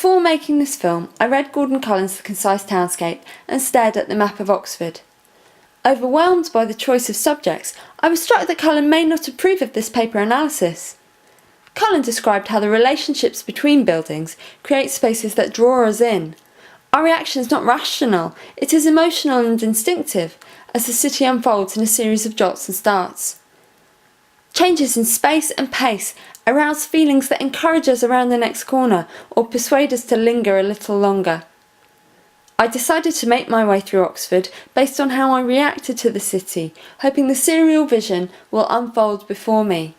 Before making this film, I read Gordon Cullen's The Concise Townscape and stared at the map of Oxford. Overwhelmed by the choice of subjects, I was struck that Cullen may not approve of this paper analysis. Cullen described how the relationships between buildings create spaces that draw us in. Our reaction is not rational, it is emotional and instinctive, as the city unfolds in a series of jots and starts. Changes in space and pace arouse feelings that encourage us around the next corner or persuade us to linger a little longer. I decided to make my way through Oxford based on how I reacted to the city, hoping the serial vision will unfold before me.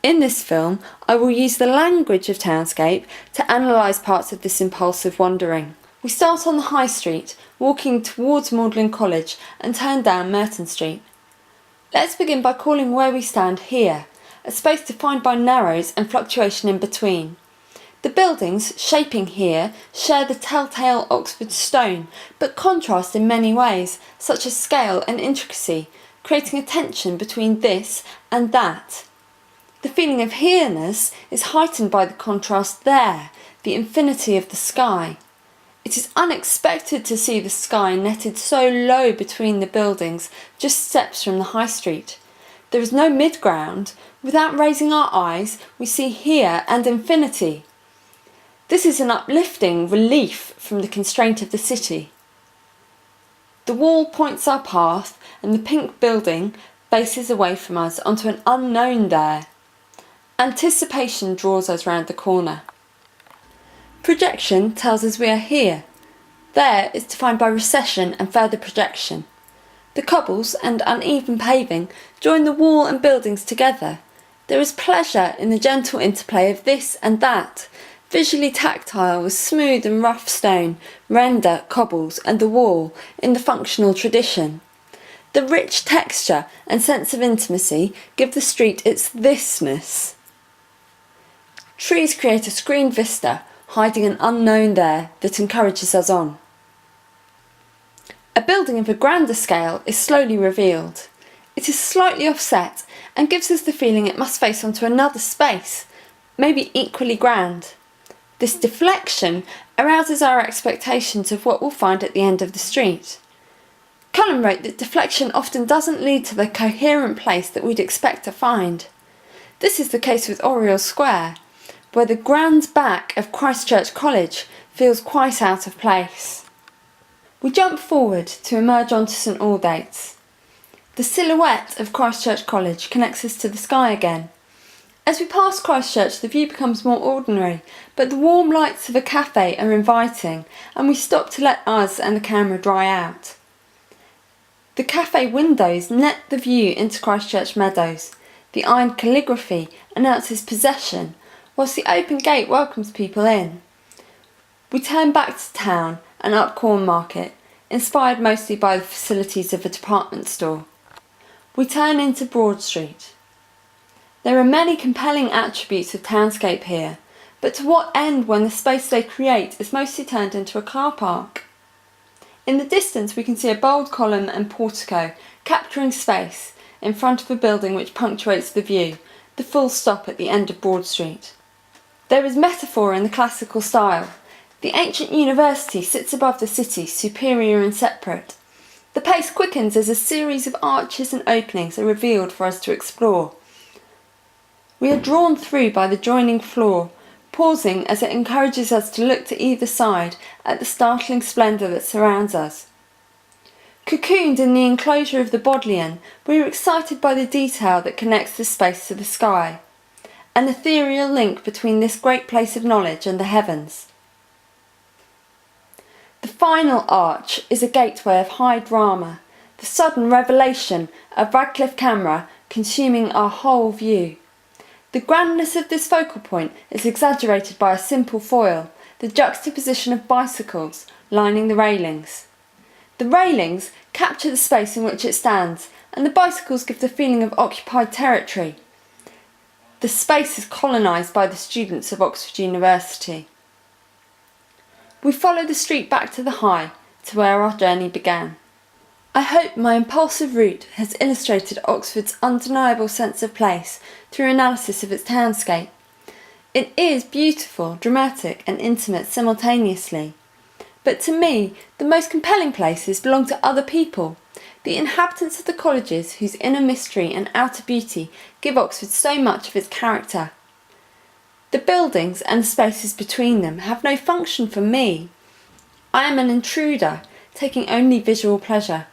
In this film, I will use the language of Townscape to analyse parts of this impulsive wandering. We start on the High Street, walking towards Magdalen College and turn down Merton Street. Let's begin by calling where we stand here, a space defined by narrows and fluctuation in between. The buildings, shaping here, share the telltale Oxford stone, but contrast in many ways, such as scale and intricacy, creating a tension between this and that. The feeling of here-ness is heightened by the contrast there, the infinity of the sky. It is unexpected to see the sky netted so low between the buildings, just steps from the High Street. There is no mid-ground. Without raising our eyes, we see here and infinity. This is an uplifting relief from the constraint of the city. The wall points our path, and the pink building faces away from us onto an unknown there. Anticipation draws us round the corner. Projection tells us we are here. There is defined by recession and further projection. The cobbles and uneven paving join the wall and buildings together. There is pleasure in the gentle interplay of this and that, visually tactile with smooth and rough stone, render, cobbles and the wall in the functional tradition. The rich texture and sense of intimacy give the street its thisness. Trees create a screened vista, hiding an unknown there that encourages us on. A building of a grander scale is slowly revealed. It is slightly offset and gives us the feeling it must face onto another space, maybe equally grand. This deflection arouses our expectations of what we'll find at the end of the street. Cullen wrote that deflection often doesn't lead to the coherent place that we'd expect to find. This is the case with Oriel Square, where the grand back of Christ Church College feels quite out of place. We jump forward to emerge onto St Aldate's. The silhouette of Christ Church College connects us to the sky again. As we pass Christ Church, the view becomes more ordinary, but the warm lights of a cafe are inviting, and we stop to let us and the camera dry out. The cafe windows net the view into Christ Church Meadows. The iron calligraphy announces possession, whilst the open gate welcomes people in. We turn back to town and up Corn Market, inspired mostly by the facilities of a department store. We turn into Broad Street. There are many compelling attributes of Townscape here, but to what end when the space they create is mostly turned into a car park? In the distance we can see a bold column and portico capturing space in front of a building which punctuates the view, the full stop at the end of Broad Street. There is metaphor in the classical style. The ancient university sits above the city, superior and separate. The pace quickens as a series of arches and openings are revealed for us to explore. We are drawn through by the joining floor, pausing as it encourages us to look to either side at the startling splendour that surrounds us. Cocooned in the enclosure of the Bodleian, we are excited by the detail that connects the space to the sky, an ethereal link between this great place of knowledge and the heavens. The final arch is a gateway of high drama, the sudden revelation of Radcliffe camera consuming our whole view. The grandness of this focal point is exaggerated by a simple foil, the juxtaposition of bicycles lining the railings. The railings capture the space in which it stands, and the bicycles give the feeling of occupied territory. The space is colonised by the students of Oxford University. We follow the street back to the High, to where our journey began. I hope my impulsive route has illustrated Oxford's undeniable sense of place through analysis of its townscape. It is beautiful, dramatic and intimate simultaneously. But to me, the most compelling places belong to other people, the inhabitants of the colleges whose inner mystery and outer beauty give Oxford so much of its character. The buildings and the spaces between them have no function for me. I am an intruder, taking only visual pleasure.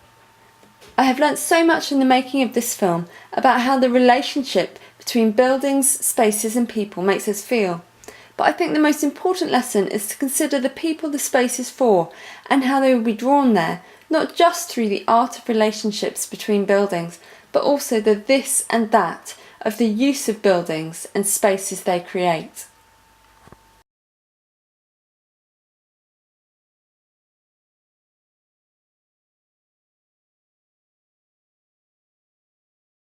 I have learnt so much in the making of this film about how the relationship between buildings, spaces and people makes us feel. But I think the most important lesson is to consider the people the space is for and how they will be drawn there, not just through the art of relationships between buildings, but also the this and that of the use of buildings and spaces they create.